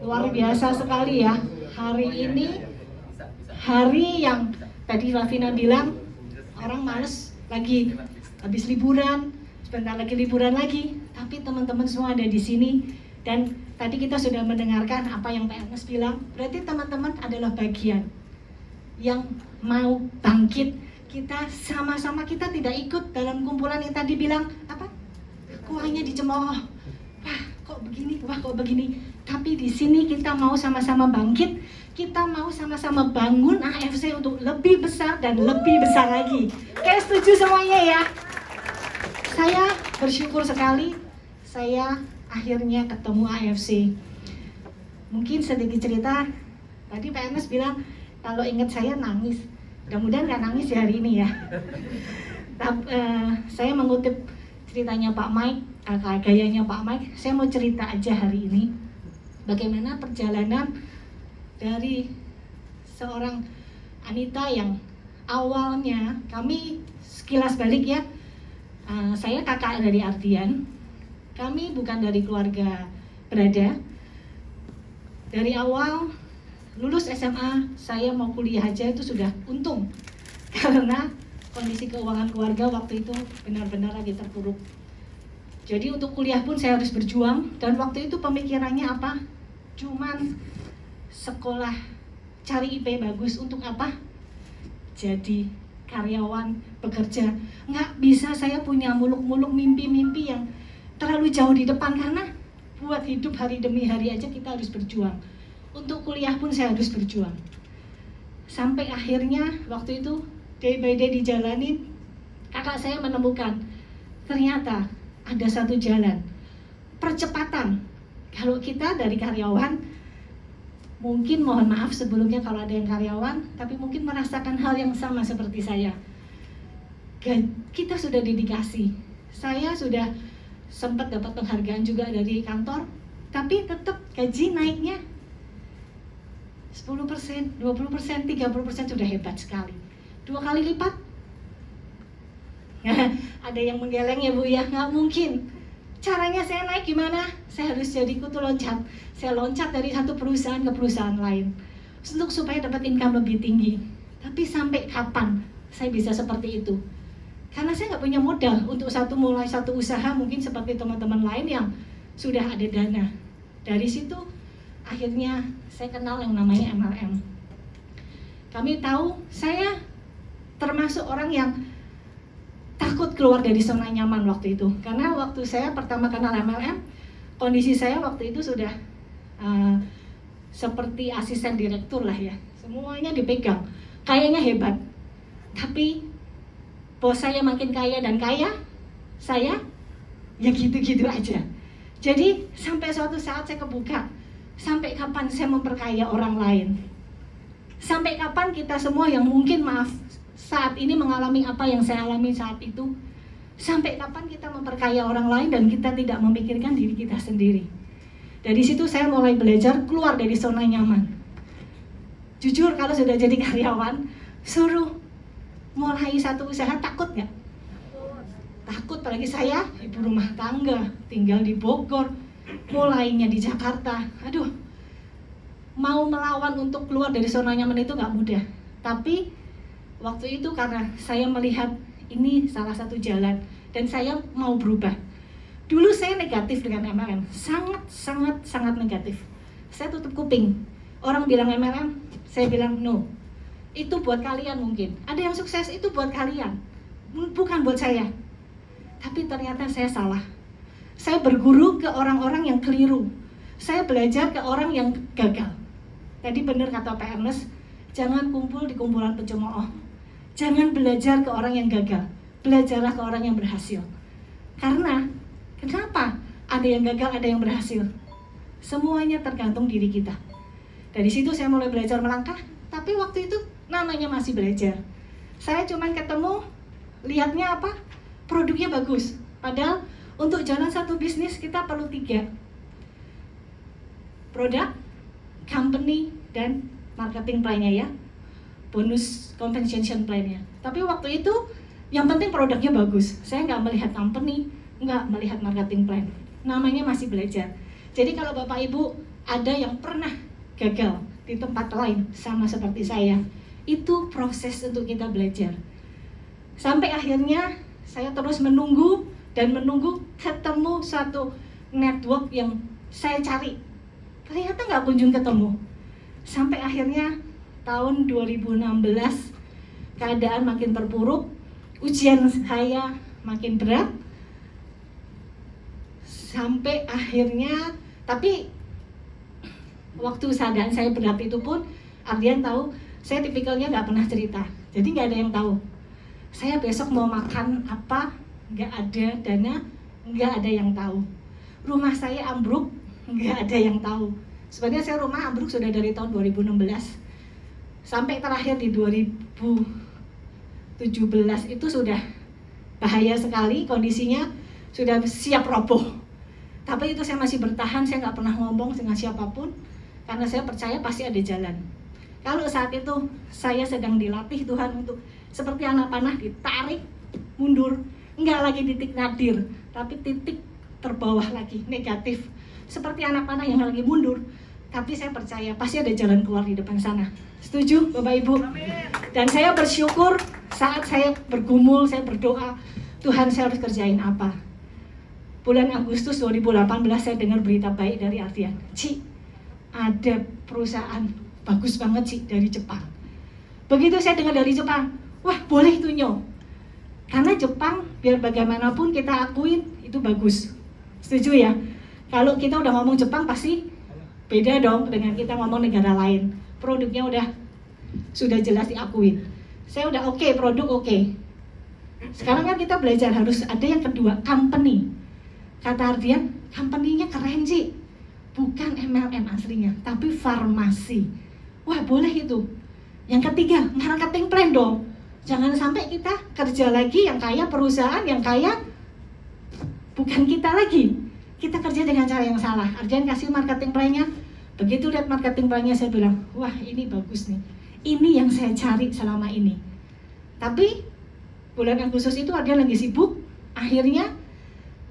Luar biasa sekali ya. Hari ini hari yang tadi Ravina bilang orang males lagi habis liburan, sebentar lagi liburan lagi. Tapi teman-teman semua ada di sini dan tadi kita sudah mendengarkan apa yang Pak Ernest bilang. Berarti teman-teman adalah bagian yang mau bangkit. Kita sama-sama, kita tidak ikut dalam kumpulan yang tadi bilang apa? Kuahnya dicemooh. Wah, kok begini? Wah, kok begini? Tapi di sini kita mau sama-sama bangkit. Kita mau sama-sama bangun AFC untuk lebih besar dan lebih besar lagi. Kayak setuju semuanya ya? Saya bersyukur sekali saya akhirnya ketemu AFC. Mungkin sedikit cerita, tadi Pak Ernest bilang kalau ingat saya nangis. Mudah-mudahan nggak nangis ya hari ini ya. Saya mengutip ceritanya Pak Mike, gayanya Pak Mike. Saya mau cerita aja hari ini bagaimana perjalanan dari seorang Anita yang awalnya kami sekilas balik ya. Saya kakak dari Ardian. Kami bukan dari keluarga berada. Dari awal lulus SMA, saya mau kuliah aja itu sudah untung. Karena kondisi keuangan keluarga waktu itu benar-benar lagi terpuruk. Jadi untuk kuliah pun saya harus berjuang. Dan waktu itu pemikirannya apa? Cuman sekolah, cari IP bagus untuk apa? Jadi karyawan, bekerja. Nggak bisa saya punya muluk-muluk mimpi-mimpi yang terlalu jauh di depan, karena buat hidup hari demi hari aja kita harus berjuang. Untuk kuliah pun saya harus berjuang. Sampai akhirnya waktu itu day by day dijalanin, kakak saya menemukan ternyata ada satu jalan percepatan. Kalau kita dari karyawan, mungkin mohon maaf sebelumnya kalau ada yang karyawan, tapi mungkin merasakan hal yang sama seperti saya. Kita sudah dedikasi. Saya sudah sempat dapat penghargaan juga dari kantor, tapi tetap gaji naiknya 10%, 20%, 30% sudah hebat sekali. 2 kali lipat. Ada yang menggeleng ya Bu ya, nggak mungkin. Caranya saya naik gimana? Saya harus jadi kutu loncat. Saya loncat dari satu perusahaan ke perusahaan lain untuk supaya dapat income lebih tinggi. Tapi sampai kapan saya bisa seperti itu? Karena saya nggak punya modal untuk mulai satu usaha mungkin seperti teman-teman lain yang sudah ada dana. Dari situ akhirnya saya kenal yang namanya MLM. Kami tahu saya termasuk orang yang takut keluar dari zona nyaman waktu itu. Karena waktu saya pertama kenal MLM, kondisi saya waktu itu sudah seperti asisten direktur lah ya. Semuanya dipegang, kayaknya hebat. Tapi bos saya makin kaya dan kaya, saya ya gitu-gitu aja. Jadi sampai suatu saat saya kebuka, sampai kapan saya memperkaya orang lain? Sampai kapan kita semua yang mungkin maaf saat ini mengalami apa yang saya alami saat itu? Sampai kapan kita memperkaya orang lain dan kita tidak memikirkan diri kita sendiri? Dari situ saya mulai belajar keluar dari zona nyaman. Jujur kalau sudah jadi karyawan, suruh mulai satu usaha takut nggak? Takut, apalagi saya ibu rumah tangga, tinggal di Bogor, mulainya di Jakarta. Aduh, mau melawan untuk keluar dari zona nyaman itu nggak mudah. Tapi waktu itu karena saya melihat ini salah satu jalan dan saya mau berubah. Dulu saya negatif dengan MLM, sangat negatif. Saya tutup kuping. Orang bilang MLM, saya bilang no. Itu buat kalian mungkin. Ada yang sukses itu buat kalian, bukan buat saya. Tapi ternyata saya salah. Saya berguru ke orang-orang yang keliru. Saya belajar ke orang yang gagal. Tadi benar kata Pak Ernest, jangan kumpul di kumpulan pencemooh. Jangan belajar ke orang yang gagal. Belajarlah ke orang yang berhasil. Karena kenapa? Ada yang gagal, ada yang berhasil. Semuanya tergantung diri kita. Dari situ saya mulai belajar melangkah. Tapi waktu itu namanya masih belajar. Saya cuman ketemu, lihatnya apa? Produknya bagus. Padahal untuk jalan satu bisnis kita perlu 3. Produk, company, dan marketing plan-nya ya. Bonus compensation plan-nya. Tapi waktu itu yang penting produknya bagus. Saya nggak melihat company, nggak melihat marketing plan. Namanya masih belajar. Jadi kalau Bapak Ibu ada yang pernah gagal di tempat lain sama seperti saya, itu proses untuk kita belajar. Sampai akhirnya saya terus menunggu dan menunggu ketemu satu network yang saya cari. Ternyata nggak kunjung ketemu. Sampai akhirnya tahun 2016 keadaan makin terpuruk, ujian saya makin berat. Sampai akhirnya, tapi waktu keadaan saya berat itu pun Ardian tahu, saya tipikalnya nggak pernah cerita, jadi nggak ada yang tahu. Saya besok mau makan apa, nggak ada dana, nggak ada yang tahu. Rumah saya ambruk, nggak ada yang tahu. Sebenarnya saya rumah ambruk sudah dari tahun 2016. Sampai terakhir di 2017 itu sudah bahaya sekali, kondisinya sudah siap roboh. Tapi itu saya masih bertahan, saya nggak pernah ngomong dengan siapapun, karena saya percaya pasti ada jalan. Kalau saat itu saya sedang dilatih Tuhan untuk seperti anak panah ditarik mundur, nggak lagi titik nadir, tapi titik terbawah lagi, negatif. Seperti anak panah yang lagi mundur, tapi saya percaya pasti ada jalan keluar di depan sana. Setuju Bapak Ibu? Dan saya bersyukur saat saya bergumul, saya berdoa, Tuhan saya harus kerjain apa? Bulan Agustus 2018 saya dengar berita baik dari Ardian. Ci, ada perusahaan bagus banget Ci dari Jepang. Begitu saya dengar dari Jepang, wah boleh tuh Nyo. Karena Jepang biar bagaimanapun kita akuin itu bagus. Setuju ya? Kalau kita udah ngomong Jepang pasti beda dong dengan kita ngomong negara lain. Produknya sudah jelas diakuin. Saya udah oke, produk oke. Sekarang kan kita belajar harus ada yang kedua, company. Kata Ardian, company-nya keren sih. Bukan MLM aslinya, tapi farmasi. Wah boleh itu. Yang ketiga, marketing plan dong. Jangan sampai kita kerja lagi yang kaya, perusahaan yang kaya bukan kita lagi. Kita kerja dengan cara yang salah. Ardian kasih marketing plan-nya. Begitu lihat marketing plan-nya saya bilang, wah ini bagus nih. Ini yang saya cari selama ini. Tapi bulan Agustus itu Ardian lagi sibuk. Akhirnya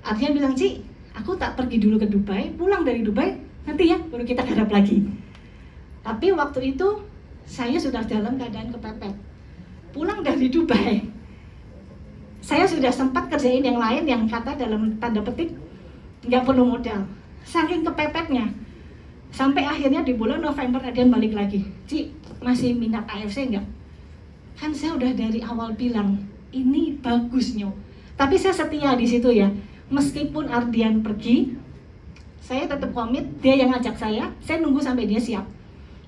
Ardian bilang, Ci, aku tak pergi dulu ke Dubai, pulang dari Dubai, nanti ya baru kita garap lagi. Tapi waktu itu saya sudah dalam keadaan kepepet. Pulang dari Dubai, saya sudah sempat kerjain yang lain yang kata dalam tanda petik nggak perlu modal. Saking kepepetnya, sampai akhirnya di bulan November Ardian balik lagi. Ci, masih minat AFC nggak? Kan saya udah dari awal bilang ini bagus Nyo. Tapi saya setia di situ ya. Meskipun Ardian pergi, saya tetap komit, dia yang ngajak saya nunggu sampai dia siap.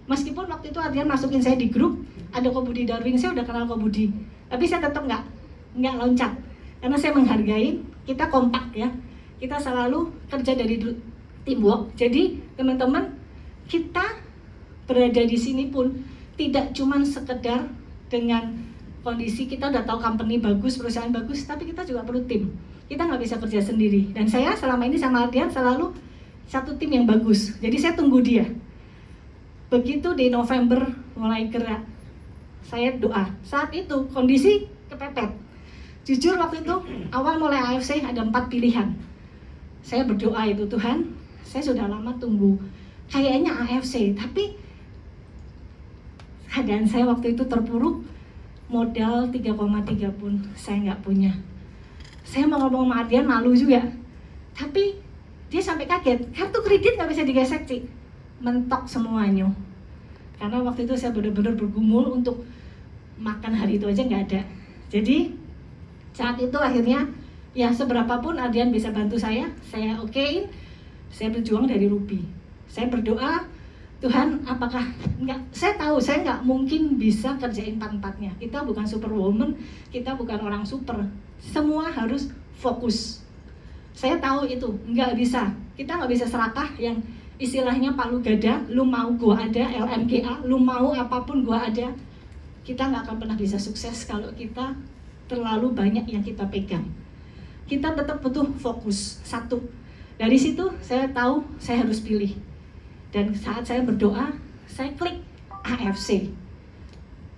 Meskipun waktu itu Ardian masukin saya di grup, ada Ko Budi Darwin, saya udah kenal Ko Budi, tapi saya tetap nggak loncat, karena saya menghargai, kita kompak ya, kita selalu kerja dari teamwork. Jadi teman-teman, kita berada di sini pun tidak cuma sekedar dengan kondisi kita udah tahu company bagus, perusahaan bagus, tapi kita juga perlu tim. Kita nggak bisa kerja sendiri. Dan saya selama ini sama Ardian selalu satu tim yang bagus. Jadi saya tunggu dia. Begitu di November mulai gerak, saya doa. Saat itu kondisi kepepet. Jujur waktu itu awal mulai AFC ada 4 pilihan. Saya berdoa itu, Tuhan, saya sudah lama tunggu. Kayaknya AFC, tapi keadaan saya waktu itu terpuruk. Modal 3,3 pun saya nggak punya. Saya mau ngomong sama Ardian malu juga, tapi dia sampai kaget, kartu kredit nggak bisa digesek Ci, mentok semuanya. Karena waktu itu saya benar-benar bergumul untuk makan hari itu aja nggak ada. Jadi saat itu akhirnya ya seberapapun Ardian bisa bantu saya okein, saya berjuang dari Ruby. Saya berdoa, Tuhan apakah saya tahu saya nggak mungkin bisa kerjain 4-4-nya. Kita bukan superwoman, kita bukan orang super. Semua harus fokus. Saya tahu itu nggak bisa. Kita nggak bisa serakah yang istilahnya palu gada. Lu mau gua ada, LMGA, lu mau apapun gua ada. Kita nggak akan pernah bisa sukses kalau kita terlalu banyak yang kita pegang. Kita tetap butuh fokus satu. Dari situ saya tahu saya harus pilih. Dan saat saya berdoa, saya klik AFC.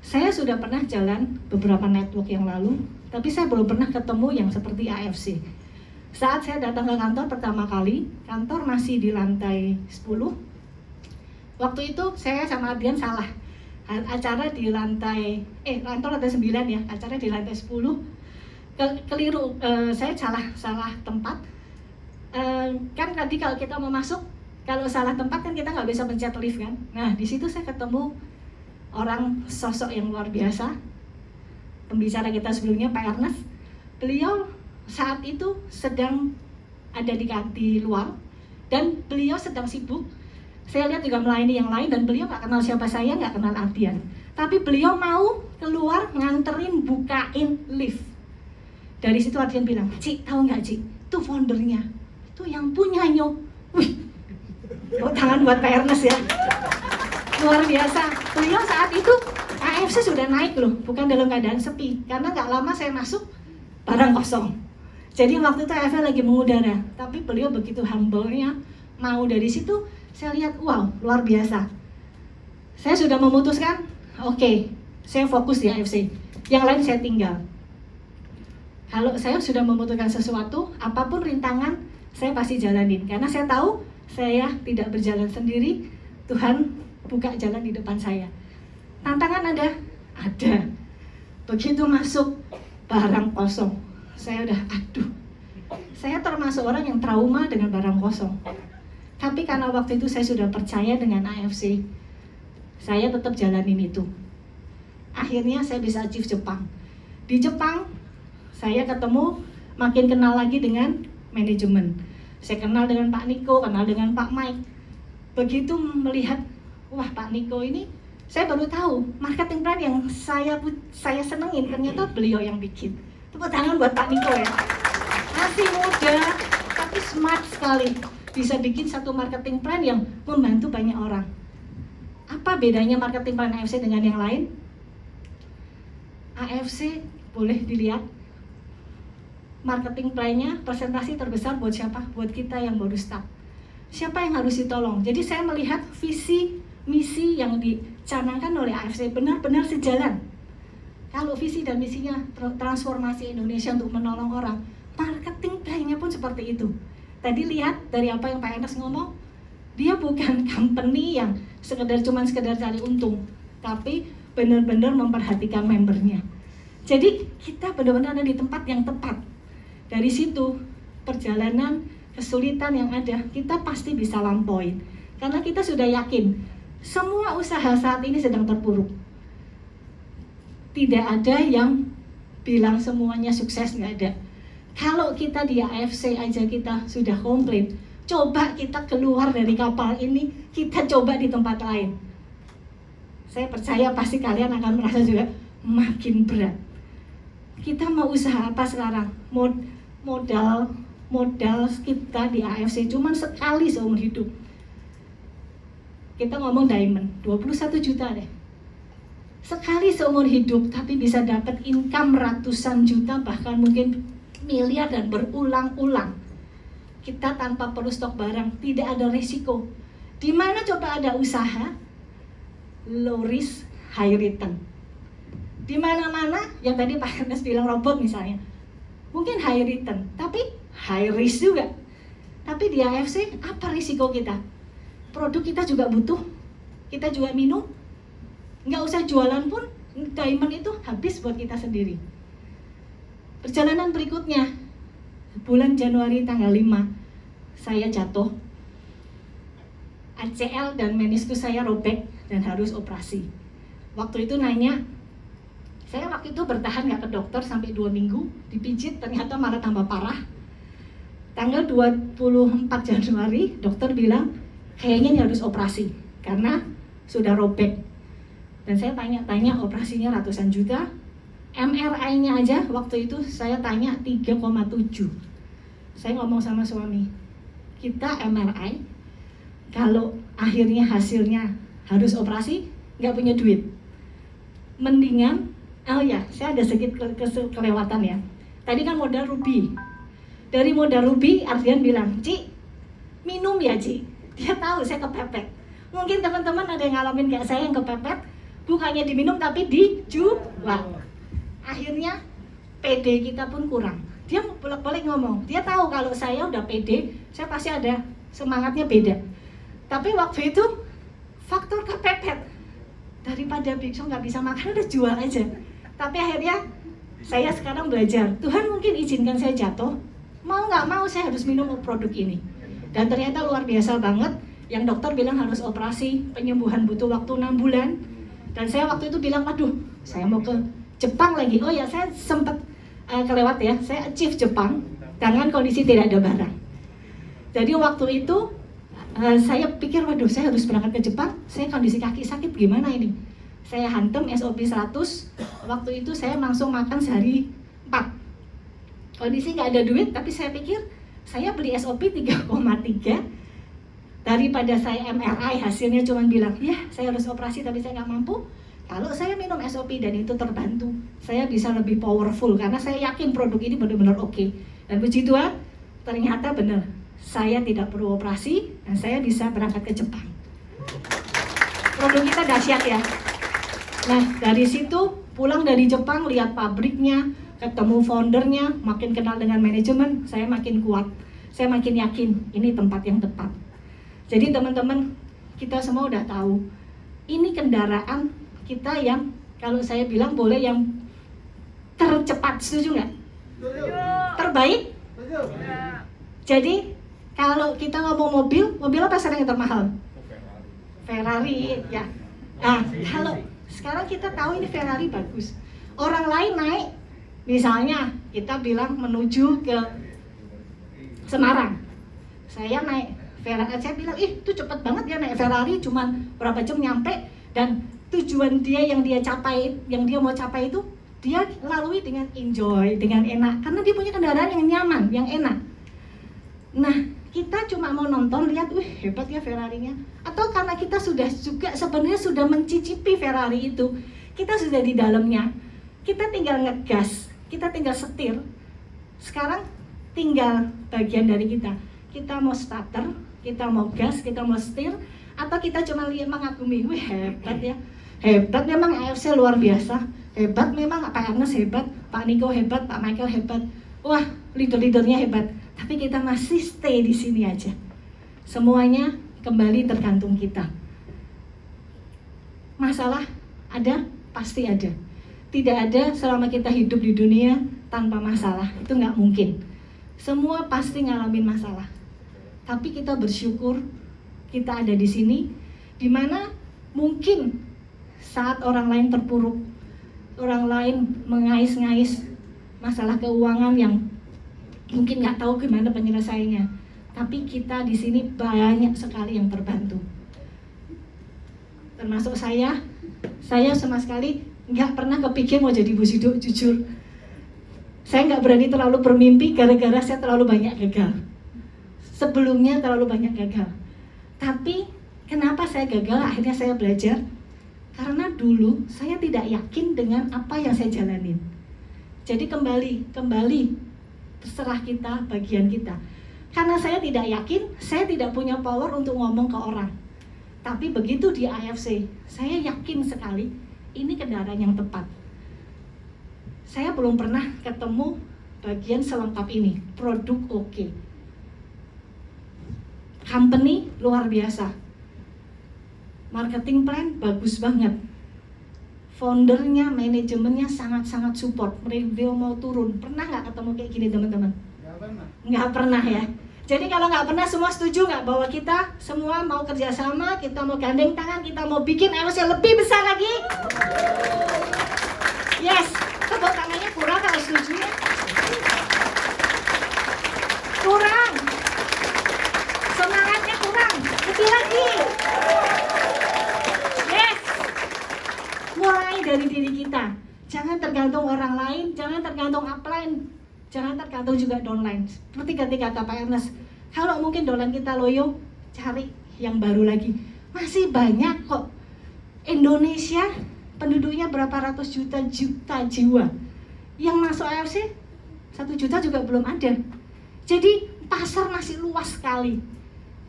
Saya sudah pernah jalan beberapa network yang lalu, tapi saya belum pernah ketemu yang seperti AFC. Saat saya datang ke kantor pertama kali, kantor masih di lantai 10. Waktu itu saya sama Adrian salah. Acara di lantai, kantor lantai 9 ya, acara di lantai 10. Keliru, saya salah tempat. Kan tadi kalau kita mau masuk, kalau salah tempat kan kita nggak bisa pencet lift kan. Nah di situ saya ketemu orang sosok yang luar biasa, pembicara kita sebelumnya Pak Ernest. Beliau saat itu sedang ada di luar dan beliau sedang sibuk. Saya lihat juga melayani yang lain dan beliau nggak kenal siapa saya, nggak kenal Ardian. Tapi beliau mau keluar nganterin bukain lift. Dari situ Ardian bilang, "Cik, tahu nggak Cik? Itu foundernya, itu yang punya Nyo." Wih, tangan buat Pak Ernest ya. Luar biasa. Beliau saat itu AFC sudah naik loh, bukan dalam keadaan sepi. Karena nggak lama saya masuk, barang kosong. Jadi waktu itu AFC lagi mengudara, tapi beliau begitu humble-nya mau. Dari situ saya lihat, wow, luar biasa. Saya sudah memutuskan, oke, saya fokus di AFC. Yang lain saya tinggal. Kalau saya sudah memutuskan sesuatu, apapun rintangan, saya pasti jalanin. Karena saya tahu saya tidak berjalan sendiri, Tuhan buka jalan di depan saya. Tantangan ada? Ada. Begitu masuk, barang kosong. Saya udah, aduh. Saya termasuk orang yang trauma dengan barang kosong. Tapi karena waktu itu saya sudah percaya dengan AFC, saya tetap jalanin itu. Akhirnya saya bisa achieve Jepang. Di Jepang, saya ketemu, makin kenal lagi dengan manajemen. Saya kenal dengan Pak Niko, kenal dengan Pak Mike. Begitu melihat, wah Pak Niko ini, saya baru tahu marketing plan yang saya senengin, ternyata beliau yang bikin. Tepuk tangan buat Pak Niko ya. Masih muda, tapi smart sekali. Bisa bikin satu marketing plan yang membantu banyak orang. Apa bedanya marketing plan AFC dengan yang lain? AFC boleh dilihat, marketing plan-nya presentasi terbesar buat siapa? Buat kita yang baru start. Siapa yang harus ditolong? Jadi saya melihat visi, misi yang dicanangkan oleh AFC benar-benar sejalan. Kalau visi dan misinya transformasi Indonesia untuk menolong orang, marketing plan-nya pun seperti itu. Tadi lihat dari apa yang Pak Ernest ngomong, dia bukan company yang sekedar cari untung, tapi benar-benar memperhatikan membernya. Jadi kita benar-benar ada di tempat yang tepat. Dari situ perjalanan kesulitan yang ada, kita pasti bisa lampaui. Karena kita sudah yakin, semua usaha saat ini sedang terpuruk. Tidak ada yang bilang semuanya sukses, nggak ada. Kalau kita di AFC aja kita sudah komplain, coba kita keluar dari kapal ini, kita coba di tempat lain. Saya percaya pasti kalian akan merasa juga makin berat. Kita mau usaha apa sekarang? Modal kita di AFC cuma sekali seumur hidup. Kita ngomong diamond, 21 juta deh. Sekali seumur hidup, tapi bisa dapat income ratusan juta, bahkan mungkin miliar dan berulang-ulang. Kita tanpa perlu stok barang, tidak ada risiko. Di mana coba ada usaha low risk, high return. Di mana-mana yang tadi Pak Ernest bilang robot misalnya, mungkin high return, tapi high risk juga. Tapi di AFC apa risiko kita? Produk kita juga butuh, kita juga minum. Nggak usah jualan pun, diamond itu habis buat kita sendiri. Perjalanan berikutnya, bulan Januari tanggal 5, saya jatuh. ACL dan meniskus saya robek dan harus operasi. Waktu itu nanya, saya waktu itu bertahan nggak ke dokter sampai 2 minggu, dipijit ternyata malah tambah parah. Tanggal 24 Januari, dokter bilang, kayaknya ini harus operasi, karena sudah robek. Dan saya tanya-tanya operasinya ratusan juta, MRI-nya aja waktu itu saya tanya 3,7. Saya ngomong sama suami, kita MRI, kalau akhirnya hasilnya harus operasi, nggak punya duit. Mendingan, oh ya, saya ada sedikit kelewatan ya. Tadi kan modal ruby. Dari modal ruby, Ardian bilang, Ci, minum ya Ci. Dia tahu saya kepepet. Mungkin teman-teman ada yang ngalamin kayak saya yang kepepet, bukannya diminum tapi dijual. Akhirnya PD kita pun kurang. dia bolak-balik ngomong, dia tahu kalau saya udah pede, saya pasti ada semangatnya beda. Tapi waktu itu faktor kepepet, daripada besok nggak bisa makan udah jual aja. Tapi akhirnya saya sekarang belajar, Tuhan mungkin izinkan saya jatuh, mau nggak mau saya harus minum produk ini. Dan ternyata luar biasa banget, yang dokter bilang harus operasi, penyembuhan butuh waktu 6 bulan. Dan saya waktu itu bilang, aduh saya mau ke Jepang lagi. Oh ya, saya sempat kelewat ya, saya achieve Jepang dengan kondisi tidak ada barang. Jadi waktu itu saya pikir, waduh saya harus berangkat ke Jepang, saya kondisi kaki sakit gimana ini. Saya hantem SOP 100, waktu itu saya langsung makan sehari 4. Kondisi nggak ada duit, tapi saya pikir saya beli SOP 3,3, daripada saya MRI hasilnya cuma bilang, ya saya harus operasi tapi saya nggak mampu. Kalau saya minum SOP dan itu terbantu, saya bisa lebih powerful karena saya yakin produk ini benar-benar oke. Dan puji Tuhan, ternyata benar, saya tidak perlu operasi dan saya bisa berangkat ke Jepang. Produk kita dahsyat ya. Nah dari situ pulang dari Jepang, lihat pabriknya, ketemu foundernya, makin kenal dengan manajemen, saya makin kuat, saya makin yakin ini tempat yang tepat. Jadi teman-teman, kita semua udah tahu, ini kendaraan kita yang kalau saya bilang boleh yang tercepat, setuju nggak? Terbaik? Jadi kalau kita ngomong mobil apa sekarang yang termahal? Ferrari ya. Nah kalau sekarang kita tahu ini Ferrari bagus, orang lain naik, misalnya kita bilang menuju ke Semarang, saya naik Ferrari, saya bilang itu cepet banget ya naik Ferrari, cuman berapa jam nyampe, dan tujuan dia yang dia capai, yang dia mau capai itu dia lalui dengan enjoy, dengan enak, karena dia punya kendaraan yang nyaman, yang enak. Nah kita cuma mau nonton, lihat, hebat ya Ferrarinya, atau karena kita sudah juga sebenarnya sudah mencicipi Ferrari itu, kita sudah di dalamnya, kita tinggal ngegas, kita tinggal setir. Sekarang tinggal bagian dari kita mau starter, kita mau gas, kita mau setir, atau kita cuma lihat mengagumi, hebat ya, hebat memang AFC luar biasa, hebat memang Pak Ernest hebat, Pak Niko hebat, Pak Michael hebat, wah leader-leadernya hebat. Tapi kita masih stay di sini aja. Semuanya kembali tergantung kita. Masalah ada, pasti ada. Tidak ada selama kita hidup di dunia tanpa masalah, itu nggak mungkin. Semua pasti ngalamin masalah. Tapi kita bersyukur kita ada di sini, dimana mungkin saat orang lain terpuruk, orang lain mengais-ngais masalah keuangan yang mungkin nggak tahu gimana penyelesaiannya, tapi kita di sini banyak sekali yang terbantu. Termasuk saya sama sekali nggak pernah kepikir mau jadi Bu Sido, jujur. Saya nggak berani terlalu bermimpi gara-gara saya terlalu banyak gagal. Sebelumnya terlalu banyak gagal. Tapi kenapa saya gagal? Akhirnya saya belajar. Karena dulu saya tidak yakin dengan apa yang saya jalanin. Jadi kembali terserah kita, bagian kita. Karena saya tidak yakin, saya tidak punya power untuk ngomong ke orang. Tapi begitu di AFC, saya yakin sekali ini kendaraan yang tepat. Saya belum pernah ketemu bagian selengkap ini, produk oke. Company luar biasa. Marketing plan bagus banget. Foundernya, manajemennya sangat-sangat support. Mereka mau turun. Pernah nggak ketemu kayak gini teman-teman? Nggak pernah ya. Jadi kalau nggak pernah, semua setuju nggak bahwa kita semua mau kerjasama, kita mau gandeng tangan, kita mau bikin AFC lebih besar lagi? Yes, tepuk tangannya kurang kalau setuju ya. Kurang. Semangatnya kurang. Lebih lagi. Yes. Mulai dari diri kita. Jangan tergantung orang lain, jangan tergantung upline, jangan tergantung juga downline. Seperti ketika kata Pak Ernest, kalau mungkin downline kita loyo, cari yang baru lagi. Masih banyak kok. Indonesia penduduknya berapa ratus juta jiwa. Yang masuk AFC 1 juta juga belum ada. Jadi pasar masih luas sekali.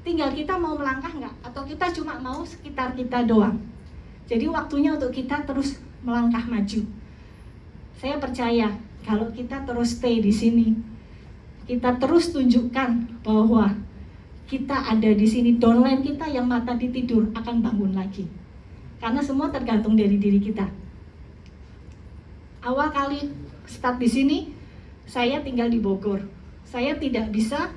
Tinggal kita mau melangkah nggak? Atau kita cuma mau sekitar kita doang. Jadi waktunya untuk kita terus melangkah maju. Saya percaya Kalau kita terus stay di sini, kita terus tunjukkan bahwa kita ada di sini, downline kita yang mata ditidur akan bangun lagi. Karena semua tergantung dari diri kita. Awal kali start di sini, saya tinggal di Bogor. Saya tidak bisa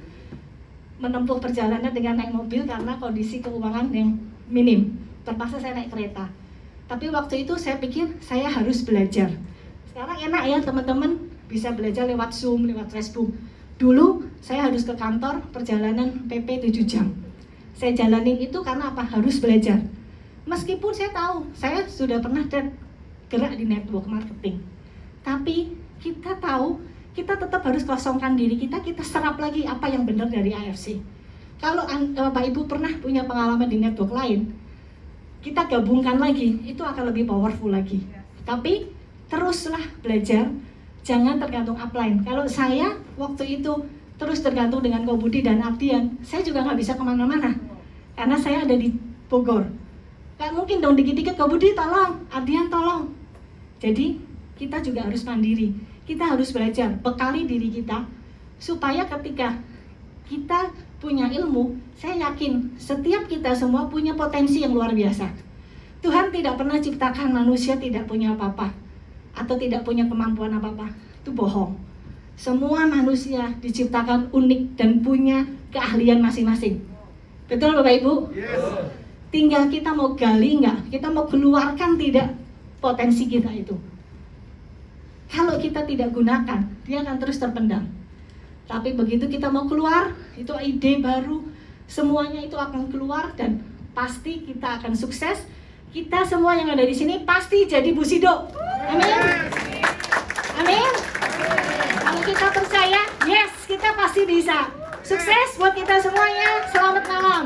menempuh perjalanan dengan naik mobil karena kondisi keuangan yang minim. Terpaksa saya naik kereta. Tapi waktu itu saya pikir saya harus belajar. Sekarang enak ya teman-teman, bisa belajar lewat Zoom, lewat Facebook. Dulu saya harus ke kantor, perjalanan PP 7 jam. Saya jalanin itu karena apa? Harus belajar. Meskipun saya tahu, saya sudah pernah gerak di network marketing. Tapi kita tahu, kita tetap harus kosongkan diri kita serap lagi apa yang benar dari AFC. Kalau Bapak Ibu pernah punya pengalaman di network lain, kita gabungkan lagi, itu akan lebih powerful lagi. Tapi teruslah belajar, jangan tergantung upline. Kalau saya waktu itu terus tergantung dengan Ko Budi dan Ardian, saya juga nggak bisa kemana-mana, karena saya ada di Bogor. Gak mungkin dong dikit-dikit Ko Budi tolong, Ardian tolong. Jadi kita juga harus mandiri. Kita harus belajar, bekali diri kita, supaya ketika kita punya ilmu, saya yakin setiap kita semua punya potensi yang luar biasa. Tuhan tidak pernah ciptakan manusia tidak punya apa-apa, atau tidak punya kemampuan apa-apa. Itu bohong. Semua manusia diciptakan unik dan punya keahlian masing-masing. Betul Bapak Ibu? Yes. Tinggal kita mau gali nggak, kita mau keluarkan tidak potensi kita itu. Kalau kita tidak gunakan, dia akan terus terpendam. Tapi begitu kita mau keluar, itu ide baru, semuanya itu akan keluar dan pasti kita akan sukses. Kita semua yang ada di sini pasti jadi Busido. Amin. Amin. Kalau kita percaya, yes, kita pasti bisa. Sukses buat kita semuanya. Selamat malam.